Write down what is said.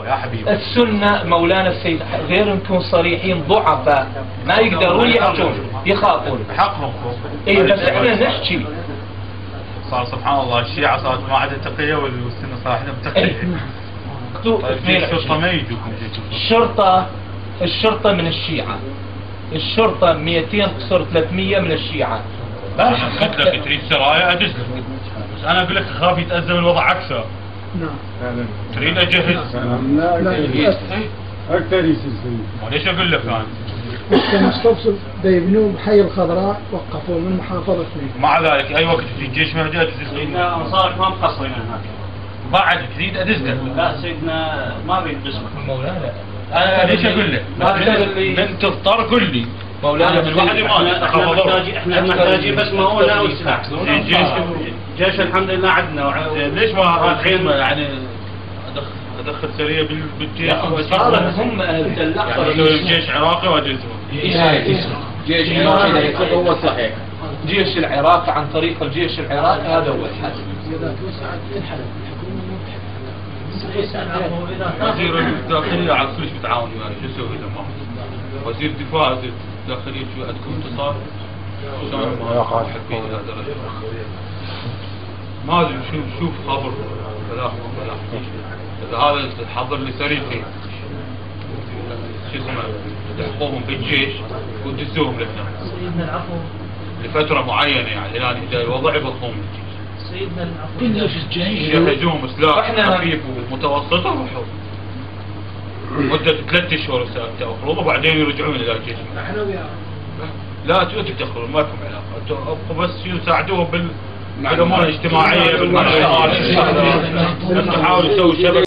يا حبيبي السنة مولانا السيد غير نكون صريحين ضعفاء ما يقدرون يحكون يخافون حقهم. اي بس احنا نحكي. صار سبحان الله الشيعة صارت ما عندها تقية والسنة صار متقية. الشرطة ما يجوكم الشرطة من الشيعة. الشرطة 200 تصير 300 من الشيعة. انا قلت لك تريد سرايا ادز لك، بس انا اقول لك اخاف يتأزم الوضع اكثر. نعم تريد اجهز؟ لا اكثر يصير. ليش اقول لك انا؟ كان مستوصل بيبنوه بحي الخضراء وقفوه من محافظة اثنين. مع ذلك اي وقت في الجيش مهدي ادز لك. سيدنا انصارك ما مقصرين هناك. بعد تريد ادز لك. لا سيدنا ما اريد قسمك. مولانا انا ليش اقول لك؟ من تضطر قل لي. مولانا من واحد ما احنا محتاجين بس مؤونة وسلاح. الجيش الحمد لله عندنا. ليش ما الحين يعني ادخل سريه بالجيش؟ هم يعني الجيش عراقي واجهزهم. جيش عراقي هو صحيح. جيش العراق عن طريق الجيش العراقي هذا هو الحل. وزير الداخلية على كلش بتعاون وياي، شو اسوي اذا ما وزير الدفاع الداخلية شو عندكم اتصال؟ ما ادري شوف خبر بلاغ اذا هذا تحضر لي سريتين شو اسمه تحقوهم بالجيش وتدزوهم لهنا. سيدنا العفو. لفترة معينة يعني الان اذا الوضع يبطلون من الجيش. سيدنا العفو. كله في الجيش. يحجزون سلاح خفيف ومتوسط وروحوا مدة 3 اشهر المفروض وبعدين يرجعون الى الجيش. احنا وياهم. لا تدخلون ما لكم علاقة، انتم بس يساعدوهم بالامور الاجتماعية بالمنشآت. انتم حاولوا تسووا شبكة